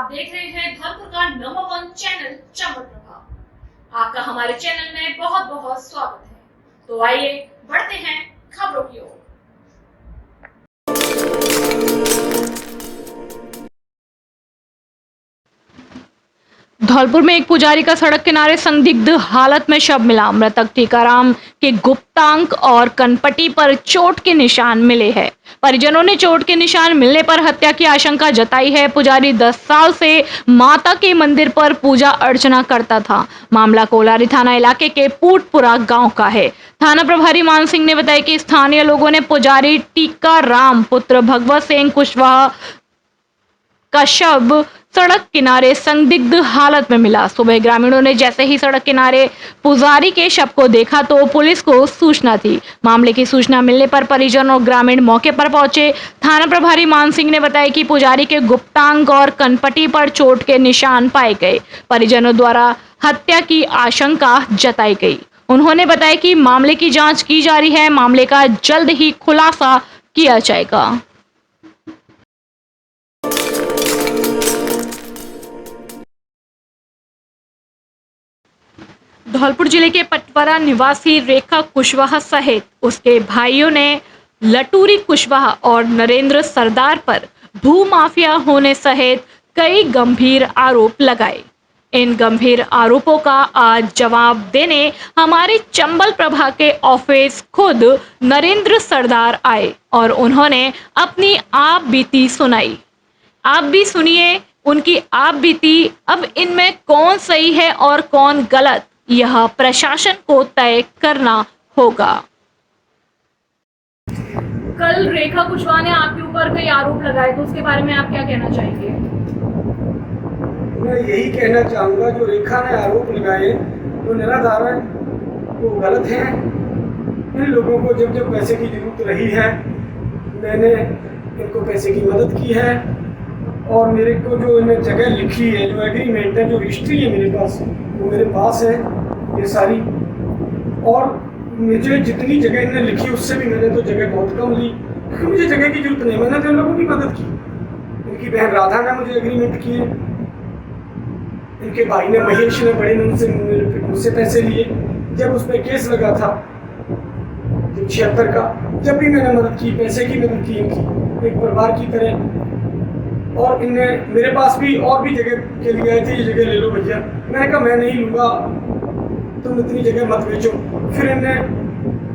आप देख रहे हैं धर्मपुर का नंबर 1 चैनल चंबल प्रभाव। आपका हमारे चैनल में बहुत बहुत स्वागत है। तो आइए बढ़ते हैं खबरों की ओर। धौलपुर में एक पुजारी का सड़क किनारे संदिग्ध हालत में शव मिला। मृतक टीकाराम के गुप्तांग और कनपटी पर चोट के निशान मिले हैं। परिजनों ने चोट के निशान मिलने पर हत्या की आशंका जताई है। पुजारी 10 साल से माता के मंदिर पर पूजा अर्चना करता था। मामला कोलारी थाना इलाके के पूटपुरा गांव का है। थाना प्रभारी मान सिंह ने बताया कि स्थानीय लोगों ने पुजारी टीकाराम पुत्र भगवत सिंह कुशवाहा का शव सड़क किनारे संदिग्ध हालत में मिला। सुबह ग्रामीणों ने जैसे ही सड़क किनारे पुजारी के शव को देखा तो पुलिस को सूचना दी। मामले की सूचना मिलने पर परिजन और ग्रामीण मौके पर पहुंचे। थाना प्रभारी मान सिंह ने बताया कि पुजारी के गुप्तांग और कनपटी पर चोट के निशान पाए गए। परिजनों द्वारा हत्या की आशंका जताई गई। उन्होंने बताया कि मामले की जाँच की जा रही है। मामले का जल्द ही खुलासा किया जाएगा। धौलपुर जिले के पटवरा निवासी रेखा कुशवाहा सहित उसके भाइयों ने लटूरी कुशवाहा और नरेंद्र सरदार पर भूमाफिया होने सहित कई गंभीर आरोप लगाए। इन गंभीर आरोपों का आज जवाब देने हमारे चंबल प्रभाग के ऑफिस खुद नरेंद्र सरदार आए और उन्होंने अपनी आप बीती सुनाई। आप भी सुनिए उनकी आप बीती। अब इनमें कौन सही है और कौन गलत, यह प्रशासन को तय करना होगा। कल रेखा कुशवाहा ने आपके ऊपर कई आरोप लगाए, तो उसके बारे में आप क्या कहना चाहेंगे? मैं यही कहना चाहूँगा, जो रेखा ने आरोप लगाए वो निराधारण, वो गलत हैं। इन लोगों को जब जब पैसे की जरूरत रही है, मैंने इनको पैसे की मदद की है और मेरे को जो इन्हें जगह लिखी है, जो एग्रीमेंट है, जो हिस्ट्री है मेरे पास, वो मेरे पास है ये सारी। और मुझे जितनी जगह इन्हें लिखी उससे भी मैंने तो जगह बहुत कम ली, क्योंकि मुझे जगह की जरूरत नहीं। मैंने तो इन लोगों की मदद की। इनकी बहन राधा ने मुझे एग्रीमेंट किए, इनके भाई ने महेश ने बड़े ने मुझसे पैसे लिए। जब उस पर केस लगा था 76 का, जब भी मैंने मदद की, पैसे की मदद की इनकी, एक परिवार की तरह। और इनने मेरे पास भी और भी जगह के लिए आए थे, ये जगह ले लो भैया। मैंने कहा मैं नहीं लूँगा, तुम इतनी जगह मत बेचो। फिर इनने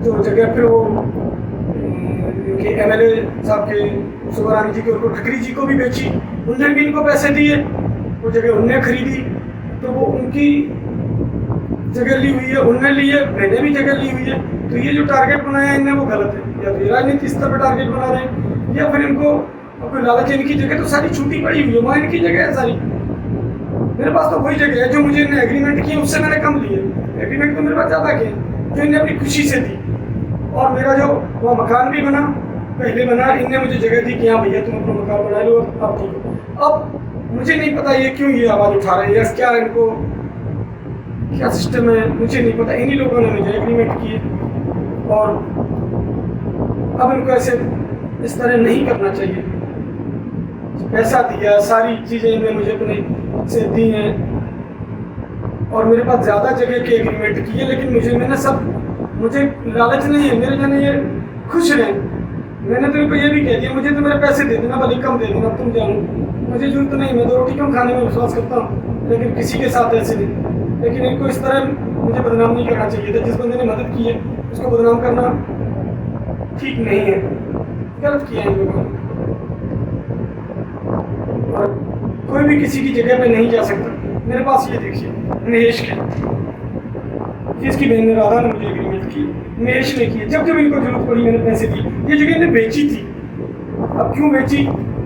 जो जगह, फिर वो इनके MLA साहब के सुबरानी जी के, उनको ठकरी जी को भी बेची। उनने भी इनको पैसे दिए, वो जगह उनने खरीदी। तो वो उनकी जगह ली हुई है, उनने ली है, मैंने भी जगह ली हुई है। तो ये जो टारगेट बनाया इनने वो गलत है। या तो ये राजनीति स्तर पर टारगेट बना रहे हैं, या फिर इनको कोई लालच। इनकी जगह तो सारी छूटी पड़ी हुई है, वहाँ इनकी जगह है सारी। मेरे पास तो वही जगह है जो मुझे इन्हें एग्रीमेंट किए, उससे मैंने कम लिए। एग्रीमेंट तो मेरे पास ज़्यादा किए, जो इन्हें अपनी खुशी से दी। और मेरा जो वहाँ मकान भी बना, पहले बना, इनने मुझे जगह दी कि हाँ भैया तुम अपना मकान बना लो, अब ठीक हो। अब मुझे नहीं पता ये क्यों ये आवाज़ उठा रहे हैं, या क्या इनको क्या सिस्टम है, मुझे नहीं पता। इन्हीं लोगों ने मुझे एग्रीमेंट किए और अब इनको ऐसे इस तरह नहीं करना चाहिए। पैसा दिया, सारी चीज़ें इन्हें मुझे अपने से दी हैं और मेरे पास ज़्यादा जगह के एग्रीमेंट किए, लेकिन मुझे लालच नहीं है। मेरे जने ये खुश रहें। मैंने तो इनको ये भी कह दिया, मुझे तो मेरे पैसे दे देना, भले कम दे देना, तुम जानो, मुझे जरूरत नहीं। मैं 2 रोटी कम खाने में विश्वास करता हूँ, लेकिन किसी के साथ ऐसे नहीं। लेकिन इनको इस तरह मुझे बदनाम नहीं करना चाहिए था। जिस बंदे ने मदद की है उसको बदनाम करना ठीक नहीं है, गलत किया है इन लोगों ने। और कोई भी किसी की जगह पे नहीं जा सकता। मेरे पास ये देखिए महेश के, जिसकी बहन ने राधा ने मुझे एग्रीमेंट की, महेश ने की। जब जब इनको जरूरत पड़ी मैंने पैसे दिए। ये जगह इन्हें बेची थी, अब क्यों बेची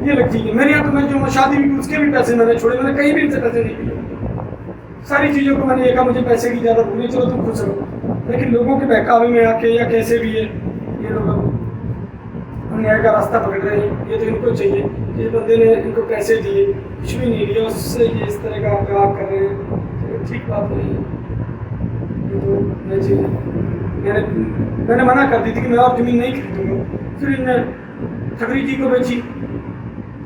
ये लगती है मेरे यहाँ। तो मैं जो शादी भी की उसके भी पैसे मैंने छोड़े, मैंने कहीं भी इनसे पैसे नहीं लिए। सारी चीज़ों को मैंने ये कहा मुझे पैसे की ज़्यादा भूल, चलो तुम खुश रहो। लेकिन लोगों के बहकावे में आके या कैसे भी है, ये लोग अन्याय का रास्ता पकड़ रहे हैं। ये तो इनको चाहिए, ये बंदे ने इनको पैसे दिए, कुछ भी नहीं लिया, उससे ये इस तरह का व्यवहार कर रहे हैं, तो ठीक बात नहीं है। तो मैंने मना कर दी थी कि मैं और ज़मीन नहीं खरीदूँगा। फिर इनने ठकरी जी को बेची,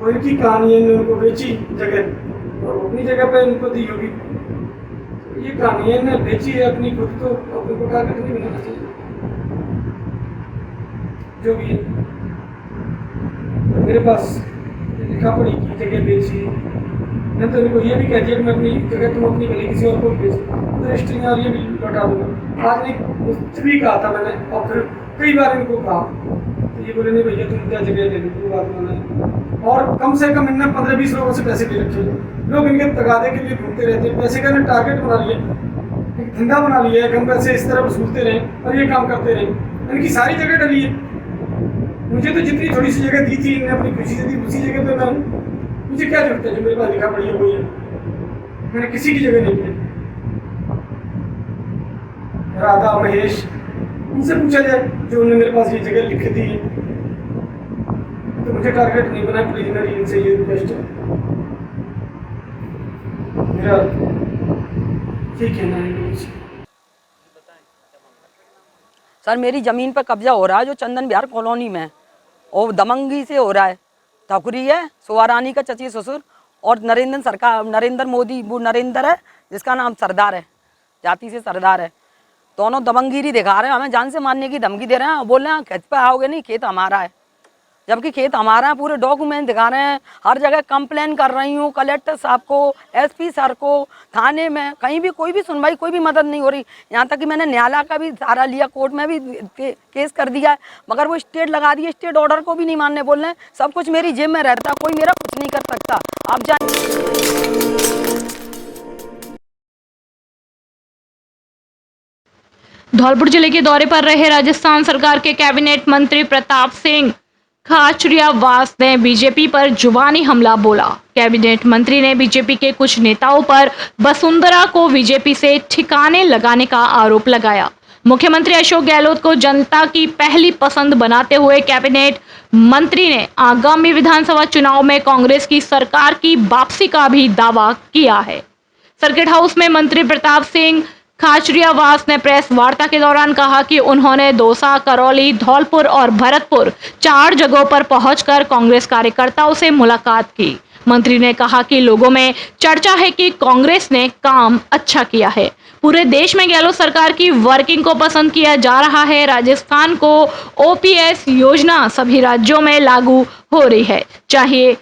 वो इनकी कहानी है, इन्होंने उनको बेची जगह। और अपनी जगह पे इनको दी होगी। तो ये कहानी है, इन्हें बेची है अपनी खुद, तो अपने को टारगेट नहीं बनाना चाहिए जो भी है। तो मेरे पास लिखा पढ़ी की जगह बेची, मैं तो इनको ये भी कह दिया कि मैं अपनी जगह तुम अपनी भले किसी और को बेच, तो रजिस्ट्री और ये भी लौटा दूंगा। आज नहीं कुछ भी कहा था मैंने, और फिर कई बार इनको कहा, तो ये बोले नहीं भैया तुम क्या जगह ले लो, कोई बात नहीं। और कम से कम इनने 15-20 लोगों से पैसे ले रखे, लोग इनके तगादे के लिए घूमते रहते हैं। पैसे का इन्हें टारगेट बना लिया, एक धंधा बना लिया है, कम पैसे इस तरह वसूलते रहे और ये काम करते रहे। इनकी सारी जगह डली है। मुझे तो जितनी थोड़ी सी जगह दी थी इन्हें अपनी खुशी से दी, उसी जगह पे मैं हूँ। मुझे क्या जरूरत है, जो मेरे पास लिखा पड़ी है वही है, मैंने किसी की जगह नहीं ली। राधा महेश उनसे पूछा जाए जो उन्होंने मेरे पास ये जगह लिख दी है, तो मुझे टारगेट नहीं बना। प्रिजनरी इनसे ये रिक्वेस्ट है मेरा, ये कहना है। सर मेरी ज़मीन पर कब्जा हो रहा है जो चंदन विहार कॉलोनी में, और दमंगी से हो रहा है। ठकुरी है, शोभा रानी का चची ससुर, और नरेंद्र मोदी, वो नरेंद्र है जिसका नाम सरदार है, जाति से सरदार है। दोनों दमंगिरी दिखा रहे हैं, हमें जान से मारने की धमकी दे रहे हैं। बोल रहे हैं खेत पे आओगे नहीं, खेत हमारा है, जबकि खेत हमारा है। पूरे डॉक्यूमेंट दिखा रहे हैं, हर जगह कंप्लेन कर रही हूँ, कलेक्टर साहब को, एसपी सर को, थाने में, कहीं भी कोई भी सुनवाई, कोई भी मदद नहीं हो रही। यहाँ तक कि मैंने न्यायालय का भी सहारा लिया, कोर्ट में भी केस कर दिया है, मगर वो स्टेट लगा दिए, स्टेट ऑर्डर को भी नहीं मानने बोल रहे हैं। सब कुछ मेरी जेब में रहता, कोई मेरा कुछ नहीं कर सकता। आप जान धौलपुर जिले के दौरे पर रहे राजस्थान सरकार के कैबिनेट मंत्री प्रताप सिंह खाचरियावास ने बीजेपी पर जुबानी हमला बोला। कैबिनेट मंत्री ने बीजेपी के कुछ नेताओं पर वसुंधरा को बीजेपी से ठिकाने लगाने का आरोप लगाया। मुख्यमंत्री अशोक गहलोत को जनता की पहली पसंद बनाते हुए कैबिनेट मंत्री ने आगामी विधानसभा चुनाव में कांग्रेस की सरकार की वापसी का भी दावा किया है। सर्किट हाउस में मंत्री प्रताप सिंह खाचरियावास ने प्रेस वार्ता के दौरान कहा कि उन्होंने दौसा, करौली, धौलपुर और भरतपुर 4 जगहों पर पहुंचकर कांग्रेस कार्यकर्ताओं से मुलाकात की। मंत्री ने कहा कि लोगों में चर्चा है कि कांग्रेस ने काम अच्छा किया है। पूरे देश में गहलोत सरकार की वर्किंग को पसंद किया जा रहा है। राजस्थान को ओपीएस योजना सभी राज्यों में लागू हो रही है। चाहिए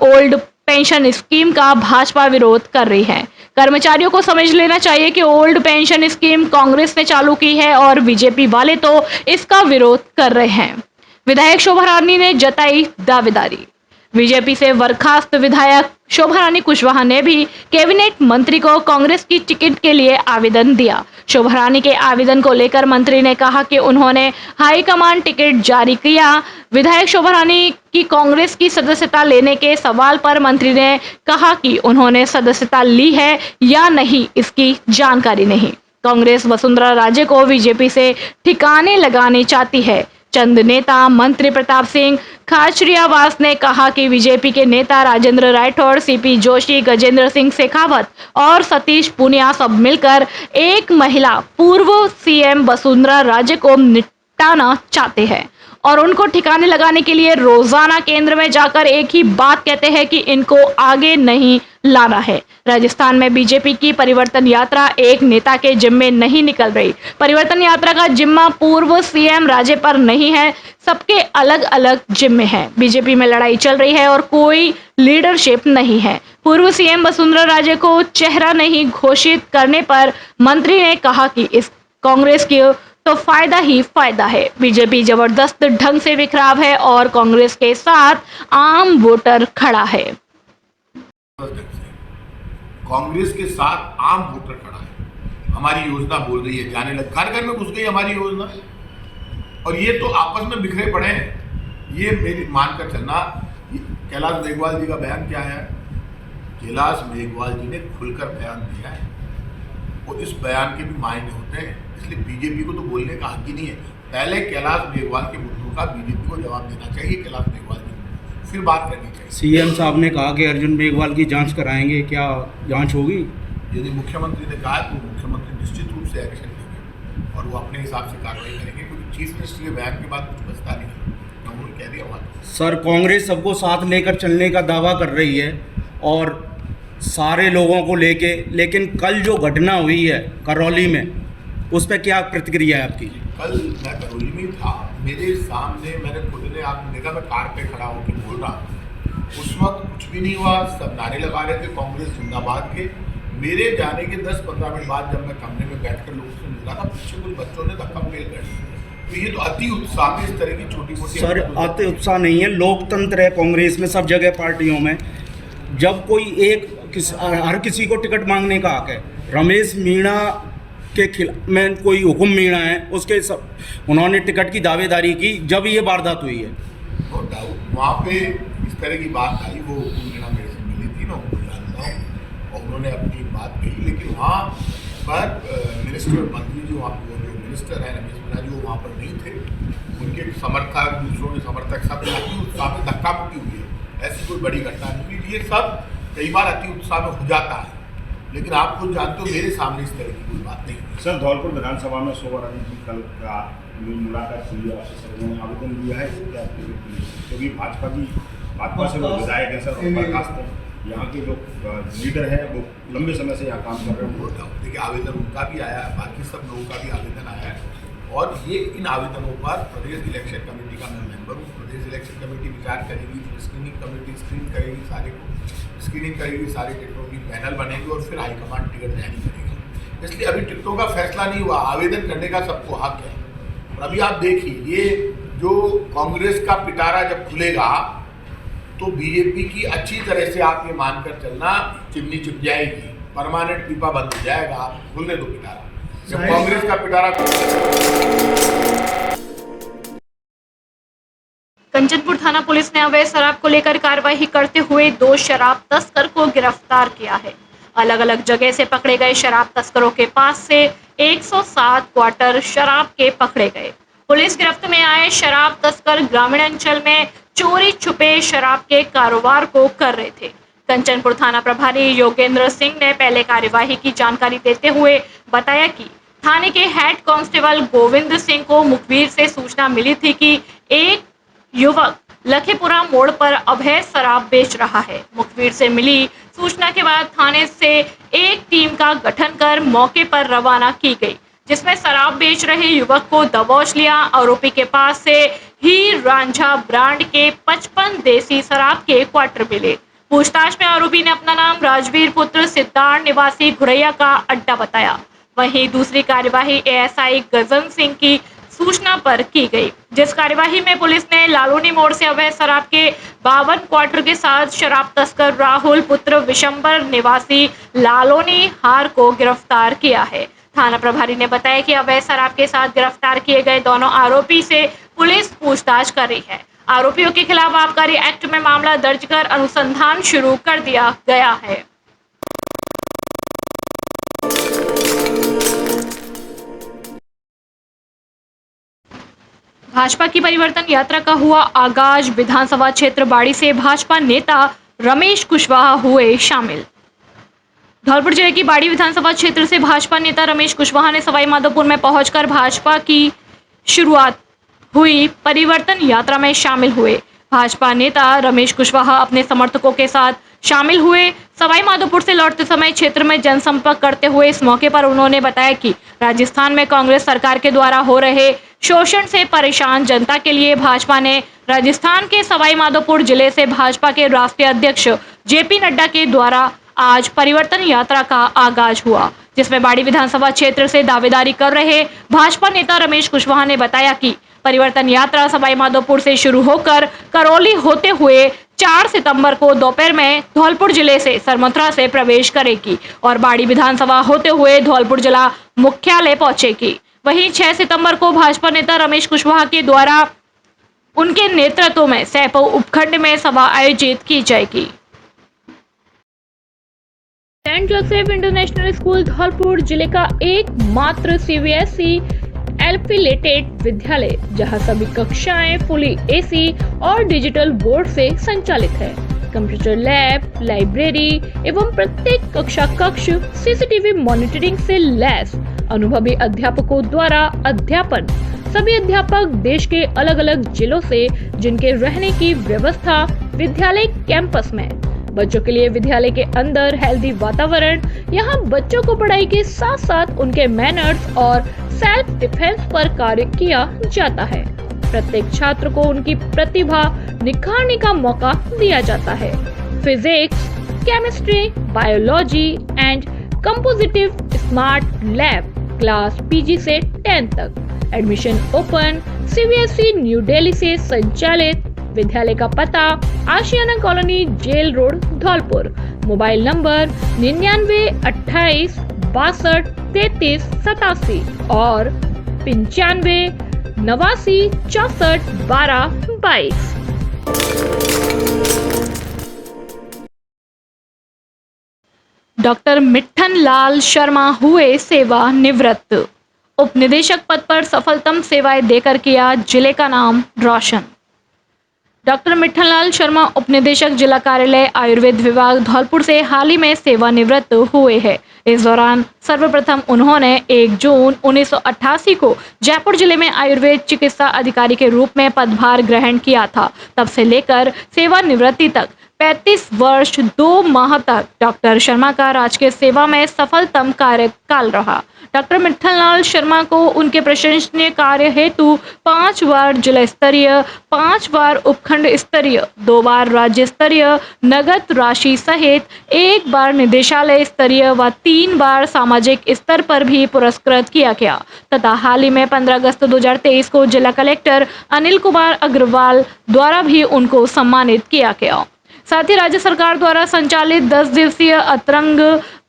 ओल्ड पेंशन स्कीम का भाजपा विरोध कर रही है। कर्मचारियों को समझ लेना चाहिए कि ओल्ड पेंशन स्कीम कांग्रेस ने चालू की है और बीजेपी वाले तो इसका विरोध कर रहे हैं। विधायक शोभा रानी ने जताई दावेदारी। बीजेपी से बर्खास्त विधायक शोभा रानी कुशवाहा ने भी कैबिनेट मंत्री को कांग्रेस की टिकट के लिए आवेदन दिया। शोभा रानी के आवेदन को लेकर मंत्री ने कहा कि उन्होंने हाईकमान टिकट जारी किया। विधायक शोभा रानी की कांग्रेस की सदस्यता लेने के सवाल पर मंत्री ने कहा कि उन्होंने सदस्यता ली है या नहीं इसकी जानकारी नहीं। कांग्रेस वसुंधरा राजे को बीजेपी से ठिकाने लगाने चाहती है। चंद नेता मंत्री प्रताप सिंह खाचरियावास ने कहा कि बीजेपी के नेता राजेंद्र राठौड़, सीपी जोशी, गजेंद्र सिंह शेखावत और सतीश पूनिया सब मिलकर एक महिला पूर्व सीएम वसुंधरा राजे को निपटाना चाहते हैं और उनको ठिकाने लगाने के लिए रोजाना केंद्र में जाकर एक ही बात कहते हैं कि इनको आगे नहीं लाना है। राजस्थान में बीजेपी की परिवर्तन यात्रा एक नेता के जिम्मे नहीं निकल रही। परिवर्तन यात्रा का जिम्मा पूर्व सीएम राजे पर नहीं है, सबके अलग अलग जिम्मे हैं। बीजेपी में लड़ाई चल रही है और कोई लीडरशिप नहीं है। पूर्व सीएम वसुंधरा राजे को चेहरा नहीं घोषित करने पर मंत्री ने कहा कि इस कांग्रेस की तो फायदा ही फायदा है। बीजेपी जबरदस्त ढंग से बिखराव है और कांग्रेस के साथ आम वोटर खड़ा है। कांग्रेस के साथ आम वोटर खड़ा है। हमारी योजना बोल रही है, जाने लग, घर घर में घुस गई हमारी योजना, और ये तो आपस में बिखरे पड़े हैं। ये मेरी मानकर चलना। कैलाश मेघवाल जी का बयान क्या है? कैलाश मेघवाल जी ने खुलकर बयान दिया है और इस बयान के भी मायने होते हैं, इसलिए बीजेपी को तो बोलने का हक ही नहीं है। पहले कैलाश मेघवाल के मुद्दों का बीजेपी को जवाब देना चाहिए, कैलाश मेघवाल जी, फिर बात करनी चाहिए। सीएम साहब ने कहा कि अर्जुन मेघवाल की जांच कराएंगे, क्या जांच होगी? यदि मुख्यमंत्री ने कहा तो मुख्यमंत्री निश्चित रूप से एक्शन लेंगे और वो अपने हिसाब से कार्रवाई करेंगे, क्योंकि चीफ मिनिस्टर के बयान के बाद कुछ बचता नहीं है। उन्होंने कह दिया बात। सर, कांग्रेस सबको साथ लेकर चलने का दावा कर रही है और सारे लोगों को लेके, लेकिन कल जो घटना हुई है करौली में, उस पर क्या प्रतिक्रिया है आपकी? कल मैं करौली में था, मेरे सामने मैंने खुद ने, आपने देखा मैं कार पे खड़ा होकर बोल रहा हूँ, उस वक्त कुछ भी नहीं हुआ, सब नारे लगा रहे थे कांग्रेस जिंदाबाद के। मेरे जाने के 10-15 मिनट बाद जब मैं कमरे में बैठकर लोगों से मिल रहा था, पीछे कुछ बच्चों ने धक्का मुक्की कर दी। तो ये तो अति उत्साह में इस तरह की छोटी मोटी, सर अति उत्साह नहीं है, लोकतंत्र है कांग्रेस में, सब जगह पार्टियों में। जब कोई हर किसी को टिकट मांगने का हक है। रमेश मीणा के खिलाफ में कोई हुक्म मीणा है, उसके सब उन्होंने टिकट की दावेदारी की जब ये वारदात हुई है। नो डाउट वहाँ पे इस तरह की बात आई, वो मीणा मेरे से मिली थी, मैं उनको जानता हूँ, और उन्होंने अपनी बात कही। लेकिन वहाँ पर मिनिस्टर मंत्री जो मिनिस्टर है रमेश मीणा जी, वो वहाँ पर नहीं थे। उनके समर्थक, दूसरों के समर्थक सब अति उत्साह में धक्का मुक्की हुई है। ऐसी कोई बड़ी घटना नहीं हुई। ये सब कई बार अति उत्साह में हो जाता है, लेकिन आप खुद जानते हो मेरे सामने इस तरह की कोई बात नहीं हुई। सर धौलपुर विधानसभा में शोभा रानी जी कल का मुलाकात हुई है, आपसे सर उन्होंने आवेदन दिया है क्योंकि भाजपा से वो विधायक हैं सर, बर्खास्त हैं। यहाँ के जो लीडर हैं वो लंबे समय से यहाँ काम कर रहे हैं। देखिए आवेदन उनका भी आया है, बाकी सब लोगों का भी आवेदन आया है, और ये इन आवेदनों पर प्रदेश इलेक्शन कमेटी का मैं मेंबर हूँ। प्रदेश इलेक्शन कमेटी विचार करेगी, स्क्रीनिंग कमेटी स्क्रीन करेगी, सारे टिकटों की पैनल बनेगी, और फिर हाईकमांड टिकट जारी करेगी। इसलिए अभी टिकटों का फैसला नहीं हुआ, आवेदन करने का सबको हक है। और अभी आप देखिए, ये जो कांग्रेस का पिटारा जब खुलेगा तो बीजेपी की अच्छी तरह से आप ये मानकर चलना चिमनी चिप जाएगी, परमानेंट पीपा बंद हो जाएगा। आप खुलने दो पिटारा, जब कांग्रेस का पिटारा। कंचनपुर थाना पुलिस ने अवैध शराब को लेकर कार्रवाई करते हुए 2 शराब तस्कर को गिरफ्तार किया है। अलग अलग जगह से पकड़े गए शराब तस्करों के पास से 107 क्वार्टर शराब के पकड़े गए। पुलिस गिरफ्त में आए शराब तस्कर ग्रामीण अंचल में चोरी छुपे शराब के कारोबार को कर रहे थे। कंचनपुर थाना प्रभारी योगेंद्र सिंह ने पहले कार्यवाही की जानकारी देते हुए बताया कि थाने के हेड कांस्टेबल गोविंद सिंह को मुखबिर से सूचना मिली थी कि एक युवक लखीपुरा मोड़ पर अवैध शराब बेच रहा है। मुखबिर से मिली सूचना के बाद थाने से एक टीम का गठन कर मौके पर रवाना की गई, जिसमें शराब बेच रहे युवक को दबोच लिया। आरोपी के पास से हीर रांझा ब्रांड के 55 देसी शराब के क्वार्टर मिले। पूछताछ में आरोपी ने अपना नाम राजवीर पुत्र सिद्धार्थ निवासी घुरैया का अड्डा बताया। वहीं दूसरी कार्यवाही एएसआई गजन सिंह की सूचना पर की गई, जिस कार्यवाही में पुलिस ने लालूनी मोड़ से अवैध शराब के 52 क्वार्टर के साथ शराब तस्कर राहुल पुत्र विशंबर निवासी लालूनी हार को गिरफ्तार किया है। थाना प्रभारी ने बताया कि अवैध शराब के साथ गिरफ्तार किए गए दोनों आरोपी से पुलिस पूछताछ कर रही है। आरोपियों के खिलाफ आबकारी एक्ट में मामला दर्ज कर अनुसंधान शुरू कर दिया गया है। भाजपा की परिवर्तन यात्रा का हुआ आगाज। विधानसभा क्षेत्र बाड़ी से भाजपा नेता रमेश कुशवाहा हुए शामिल। धौलपुर जिले की बाड़ी विधानसभा क्षेत्र से भाजपा नेता रमेश कुशवाहा ने सवाई माधोपुर में पहुंचकर भाजपा की शुरुआत हुई परिवर्तन यात्रा में शामिल हुए। भाजपा नेता रमेश कुशवाहा अपने समर्थकों के साथ शामिल हुए। सवाई माधोपुर से लौटते समय क्षेत्र में जनसंपर्क करते हुए इस मौके पर उन्होंने बताया कि राजस्थान में कांग्रेस सरकार के द्वारा हो रहे शोषण से परेशान जनता के लिए भाजपा ने राजस्थान के सवाई माधोपुर जिले से भाजपा के राष्ट्रीय अध्यक्ष जेपी नड्डा के द्वारा आज परिवर्तन यात्रा का आगाज हुआ, जिसमें बाड़ी विधानसभा क्षेत्र से दावेदारी कर रहे भाजपा नेता रमेश कुशवाहा ने बताया कि परिवर्तन यात्रा सवाई माधोपुर से शुरू होकर करौली होते हुए 4 सितंबर को दोपहर में धौलपुर जिले से सरमथुरा से प्रवेश करेगी और बाड़ी विधानसभा होते हुए धौलपुर जिला मुख्यालय पहुंचेगी। वहीं 6 सितंबर को भाजपा नेता रमेश कुशवाहा के द्वारा उनके नेतृत्व में सैपो उपखंड में सभा आयोजित की जाएगी। Saint Joseph International School Dholpur जिले का एकमात्र सीबीएसई एफिलिएटेड विद्यालय, जहां सभी कक्षाएं फुली एसी और डिजिटल बोर्ड से संचालित है। कंप्यूटर लैब, लाइब्रेरी एवं प्रत्येक कक्षा कक्ष सीसीटीवी मॉनिटरिंग से लैस, अनुभवी अध्यापकों द्वारा अध्यापन। सभी अध्यापक देश के अलग अलग जिलों से, जिनके रहने की व्यवस्था विद्यालय कैंपस में बच्चों के लिए विद्यालय के अंदर हेल्दी वातावरण, यहाँ बच्चों को पढ़ाई के साथ साथ उनके मैनर्स और सेल्फ डिफेंस पर कार्य किया जाता है। प्रत्येक छात्र को उनकी प्रतिभा निखारने का मौका दिया जाता है। फिजिक्स, केमिस्ट्री, बायोलॉजी एंड कंपोजिटिव स्मार्ट लैब क्लास पीजी से 10 तक। Admission open. CBSE new Delhi से संचालित। विद्यालय का पता Ashiyana colony, jail road, Dholpur. Mobile number 99 28 62 33 87 और 95 89 64 12 22। डॉक्टर मिट्ठन लाल शर्मा हुए सेवा निवृत्त। उप निदेशक पद पर सफलतम सेवाएं देकर किया जिले का नाम रोशन। डॉक्टर मिट्ठन लाल शर्मा उप निदेशक जिला कार्यालय आयुर्वेद विभाग धौलपुर से हाल ही में सेवानिवृत्त हुए हैं। इस दौरान सर्वप्रथम उन्होंने 1 जून 1988 को जयपुर जिले में आयुर्वेद चिकित्सा अधिकारी के रूप में पदभार ग्रहण किया था। तब से लेकर सेवानिवृत्ति तक 35 वर्ष 2 माह तक डॉक्टर शर्मा का राजकीय सेवा में सफलतम कार्यकाल रहा। डॉक्टर मिट्ठन लाल शर्मा को उनके प्रशंसनीय कार्य हेतु 5 बार जिला स्तरीय, 5 बार उपखंड स्तरीय, 2 बार राज्य स्तरीय नगद राशि सहित 1 बार निदेशालय स्तरीय व 3 बार सामाजिक स्तर पर भी पुरस्कृत किया गया तथा हाल ही में 15 अगस्त 2023 को जिला कलेक्टर अनिल कुमार अग्रवाल द्वारा भी उनको सम्मानित किया गया। साथ ही राज्य सरकार द्वारा संचालित 10 दिवसीय अतरंग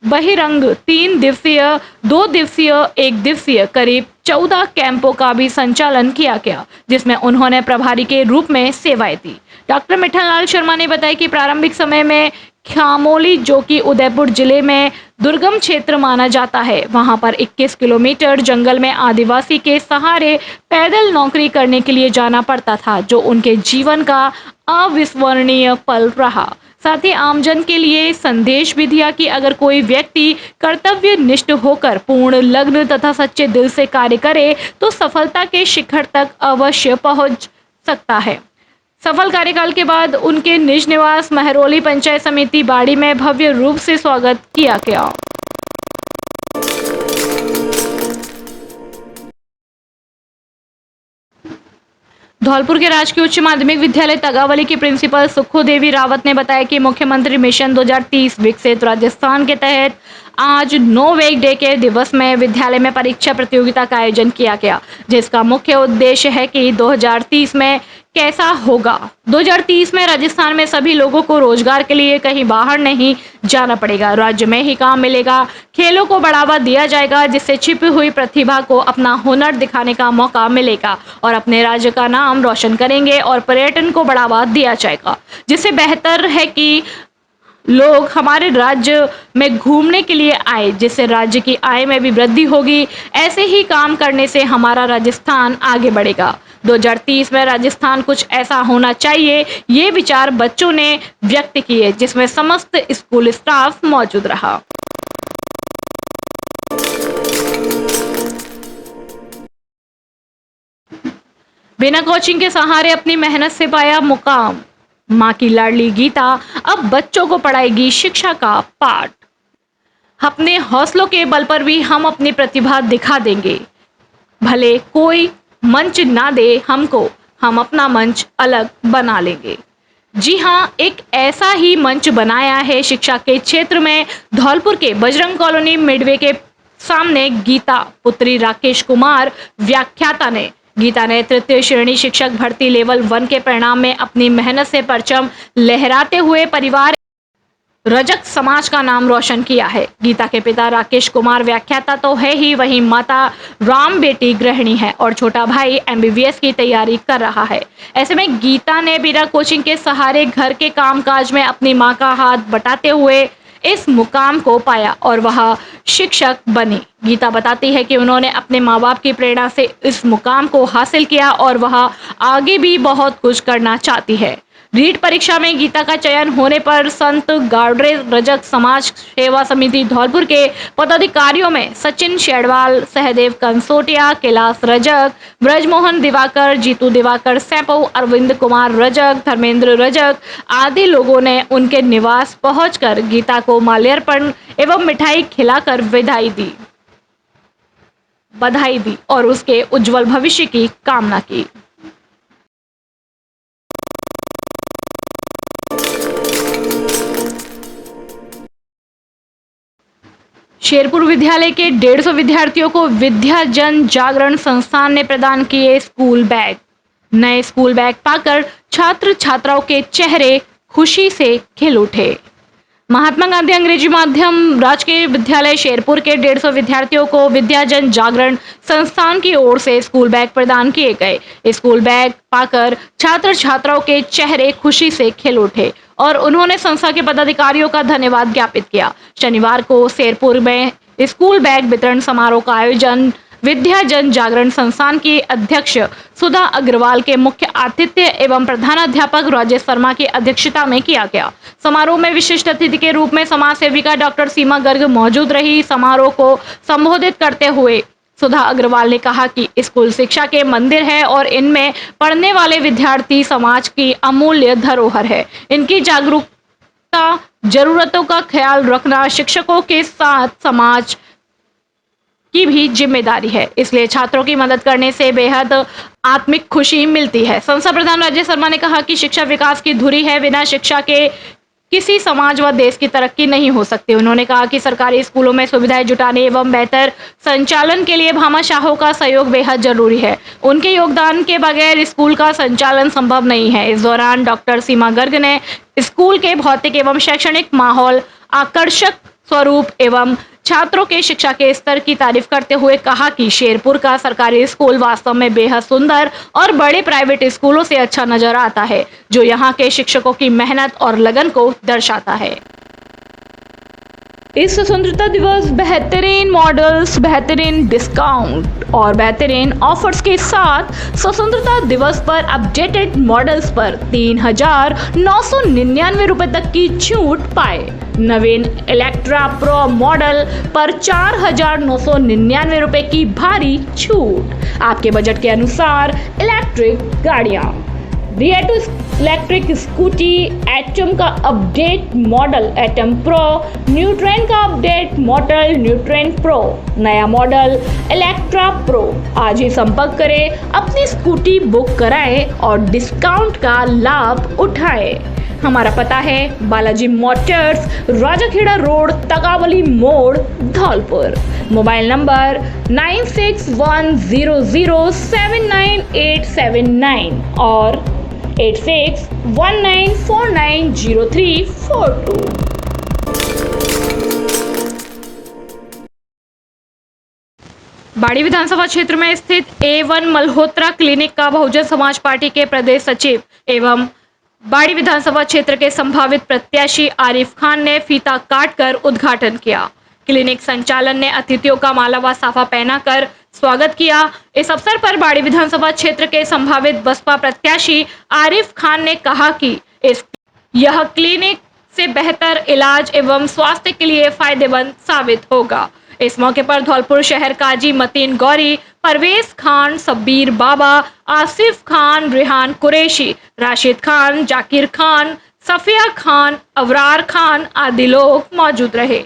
बहिरंग, 3 दिवसीय, 2 दिवसीय, 1 दिवसीय करीब 14 कैंपों का भी संचालन किया गया, जिसमें उन्होंने प्रभारी के रूप में सेवाएं दी। डॉक्टर मिट्ठन लाल शर्मा ने बताया कि प्रारंभिक समय में ख्यामोली, जो कि उदयपुर जिले में दुर्गम क्षेत्र माना जाता है, वहां पर 21 किलोमीटर जंगल में आदिवासी के सहारे पैदल नौकरी करने के लिए जाना पड़ता था, जो उनके जीवन का अविस्मरणीय पल रहा। साथ ही आमजन के लिए संदेश भी दिया कि अगर कोई व्यक्ति कर्तव्य निष्ठ होकर पूर्ण लग्न तथा सच्चे दिल से कार्य करे तो सफलता के शिखर तक अवश्य पहुंच सकता है। सफल कार्यकाल के बाद उनके निज निवास महरौली पंचायत समिति बाड़ी में भव्य रूप से स्वागत किया गया। धौलपुर के राजकीय उच्च माध्यमिक विद्यालय तगावली की प्रिंसिपल सुखो देवी रावत ने बताया कि मुख्यमंत्री मिशन 2030 विकसित राजस्थान के तहत आज नो वेक डे के दिवस में विद्यालय में परीक्षा प्रतियोगिता का आयोजन किया गया, जिसका मुख्य उद्देश्य है कि 2030 में कैसा होगा। 2030 में राजस्थान में सभी लोगों को रोजगार के लिए कहीं बाहर नहीं जाना पड़ेगा, राज्य में ही काम मिलेगा, खेलों को बढ़ावा दिया जाएगा, जिससे छिपी हुई प्रतिभा को अपना हुनर दिखाने का मौका मिलेगा और अपने राज्य का नाम रोशन करेंगे और पर्यटन को बढ़ावा दिया जाएगा, जिससे बेहतर है कि लोग हमारे राज्य में घूमने के लिए आए, जिससे राज्य की आय में भी वृद्धि होगी। ऐसे ही काम करने से हमारा राजस्थान आगे बढ़ेगा। 2030 में राजस्थान कुछ ऐसा होना चाहिए, ये विचार बच्चों ने व्यक्त किए, जिसमें समस्त स्कूल स्टाफ मौजूद रहा। बिना कोचिंग के सहारे अपनी मेहनत से पाया मुकाम। मां की लाडली गीता अब बच्चों को पढ़ाएगी शिक्षा का पाठ। अपने हौसलों के बल पर भी हम अपनी प्रतिभा दिखा देंगे, भले कोई मंच ना दे हमको, हम अपना मंच अलग बना लेंगे। जी हाँ, एक ऐसा ही मंच बनाया है शिक्षा के क्षेत्र में धौलपुर के बजरंग कॉलोनी मिडवे के सामने गीता पुत्री राकेश कुमार व्याख्याता ने। गीता ने तृतीय श्रेणी शिक्षक भर्ती लेवल 1 के परिणाम में अपनी मेहनत से परचम लहराते हुए परिवार रजक समाज का नाम रोशन किया है। गीता के पिता राकेश कुमार व्याख्याता तो है ही, वहीं माता राम बेटी गृहिणी है और छोटा भाई MBBS की तैयारी कर रहा है। ऐसे में गीता ने बिना कोचिंग के सहारे घर के कामकाज में अपनी मां का हाथ बटाते हुए इस मुकाम को पाया और वह शिक्षक बनी। गीता बताती है कि उन्होंने अपने माँ बाप की प्रेरणा से इस मुकाम को हासिल किया और वह आगे भी बहुत कुछ करना चाहती है। रीट परीक्षा में गीता का चयन होने पर संत गावड़े रजक समाज सेवा समिति धौलपुर के पदाधिकारियों में सचिन शेड़वाल, सहदेव कंसोटिया, कैलाश रजक, ब्रजमोहन दिवाकर, जीतू दिवाकर सैपो, अरविंद कुमार रजक, धर्मेंद्र रजक आदि लोगों ने उनके निवास पहुंचकर गीता को माल्यार्पण एवं मिठाई खिलाकर बधाई दी और उसके उज्जवल भविष्य की कामना की। शेरपुर विद्यालय के 150 विद्यार्थियों को विद्या जन जागरण संस्थान ने प्रदान किए स्कूल बैग। नए स्कूल बैग पाकर छात्र छात्राओं के चेहरे खुशी से खिल उठे। महात्मा गांधी अंग्रेजी माध्यम राजकीय विद्यालय शेरपुर के 150 विद्यार्थियों को विद्या जन जागरण संस्थान की ओर से स्कूल बैग प्रदान किए गए। स्कूल बैग पाकर छात्र छात्राओं के चेहरे खुशी से खिल उठे और उन्होंने संस्था के पदाधिकारियों का धन्यवाद ज्ञापित किया। शनिवार को शेरपुर में स्कूल बैग वितरण समारोह का आयोजन विद्या जन जागरण संस्थान की अध्यक्ष सुधा अग्रवाल के मुख्य आतिथ्य एवं प्रधानाध्यापक राजेश शर्मा की अध्यक्षता में किया गया। समारोह में विशिष्ट अतिथि के रूप में समाज सेविका डॉक्टर सीमा गर्ग मौजूद रही। समारोह को संबोधित करते हुए सुधा अग्रवाल ने कहा कि स्कूल शिक्षा के मंदिर है और इनमें पढ़ने वाले विद्यार्थी समाज की अमूल्य धरोहर है। इनकी जागरूकता, जरूरतों का ख्याल रखना शिक्षकों के साथ समाज की भी जिम्मेदारी है, इसलिए छात्रों की मदद करने से बेहद आत्मिक खुशी मिलती है। संस्था प्रधान राजेश शर्मा ने कहा कि शिक्षा विकास की धुरी है, बिना शिक्षा के किसी समाज व देश की तरक्की नहीं हो सकती। उन्होंने कहा कि सरकारी स्कूलों में सुविधाएं जुटाने एवं बेहतर संचालन के लिए भामाशाहों का सहयोग बेहद जरूरी है। उनके योगदान के बगैर स्कूल का संचालन संभव नहीं है। इस दौरान डॉक्टर सीमा गर्ग ने स्कूल के भौतिक एवं शैक्षणिक माहौल, आकर्षक स्वरूप एवं छात्रों के शिक्षा के स्तर की तारीफ करते हुए कहा कि शेरपुर का सरकारी स्कूल वास्तव में बेहद सुंदर और बड़े प्राइवेट स्कूलों से अच्छा नजर आता है, जो यहाँ के शिक्षकों की मेहनत और लगन को दर्शाता है। इस स्वतंत्रता दिवस बेहतरीन मॉडल्स, बेहतरीन डिस्काउंट और बेहतरीन ऑफर्स के साथ स्वतंत्रता दिवस पर अपडेटेड मॉडल्स पर 3,999 रुपए तक की छूट पाए। नवीन इलेक्ट्रा प्रो मॉडल पर 4,999 रुपए की भारी छूट। आपके बजट के अनुसार इलेक्ट्रिक गाड़ियां, रिएटो इलेक्ट्रिक स्कूटी, एटम का अपडेट मॉडल एटम प्रो, न्यूट्रेन का अपडेट मॉडल न्यूट्रेन प्रो, नया मॉडल इलेक्ट्रा प्रो। आज ही संपर्क करें, अपनी स्कूटी बुक कराएं और डिस्काउंट का लाभ उठाएं। हमारा पता है बालाजी मोटर्स, राजाखेड़ा रोड, तकावली मोड़, धौलपुर। मोबाइल नंबर 9610079879 और 8619490342। बाड़ी विधानसभा क्षेत्र में स्थित A1 मल्होत्रा क्लिनिक का बहुजन समाज पार्टी के प्रदेश सचिव एवं बाड़ी विधानसभा क्षेत्र के संभावित प्रत्याशी आरिफ खान ने फीता काटकर उद्घाटन किया। क्लिनिक संचालन ने अतिथियों का माला व साफा पहनाकर स्वागत किया। इस अवसर पर बाड़ी विधानसभा क्षेत्र के संभावित बसपा प्रत्याशी आरिफ खान ने कहा कि यह क्लिनिक से बेहतर इलाज एवं स्वास्थ्य के लिए फायदेमंद साबित होगा। इस मौके पर धौलपुर शहर काजी मतीन गौरी, परवेज खान, सब्बीर बाबा, आसिफ खान, रिहान कुरैशी, राशिद खान, जाकिर खान, सफिया खान, अवरार खान आदि लोग मौजूद रहे।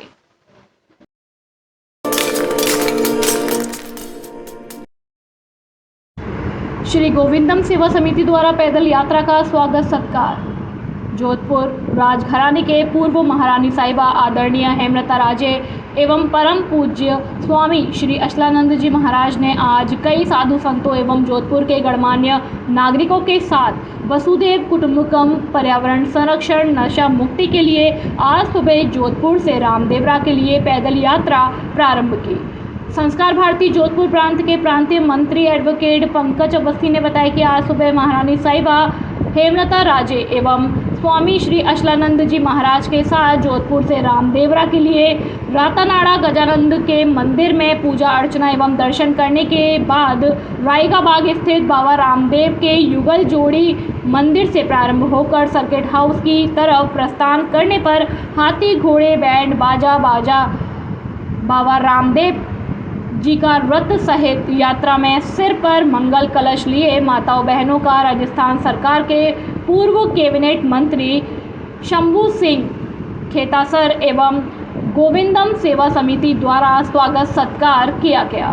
श्री गोविंदम सेवा समिति द्वारा पैदल यात्रा का स्वागत सत्कार। जोधपुर राजघराने के पूर्व महारानी साहिबा आदरणीय हेमलता राजे एवं परम पूज्य स्वामी श्री अचलानंद जी महाराज ने आज कई साधु संतों एवं जोधपुर के गणमान्य नागरिकों के साथ वसुधैव कुटुंबकम पर्यावरण संरक्षण नशा मुक्ति के लिए आज सुबह जोधपुर से रामदेवरा के लिए पैदल यात्रा प्रारंभ की। संस्कार भारती जोधपुर प्रांत के प्रांतीय मंत्री एडवोकेट पंकज अवस्थी ने बताया कि आज सुबह महारानी साहिबा हेमलता राजे एवं स्वामी श्री अचलानंद जी महाराज के साथ जोधपुर से रामदेवरा के लिए रातानाड़ा गजानंद के मंदिर में पूजा अर्चना एवं दर्शन करने के बाद रायगा बाग स्थित बाबा रामदेव के युगल जोड़ी मंदिर से प्रारंभ होकर सर्किट हाउस की तरफ प्रस्थान करने पर हाथी घोड़े बैंड बाजा बाबा रामदेव जी का रथ सहित यात्रा में सिर पर मंगल कलश लिए माताओं बहनों का राजस्थान सरकार के पूर्व कैबिनेट मंत्री शंभू सिंह खेतासर एवं गोविंदम सेवा समिति द्वारा स्वागत सत्कार किया गया।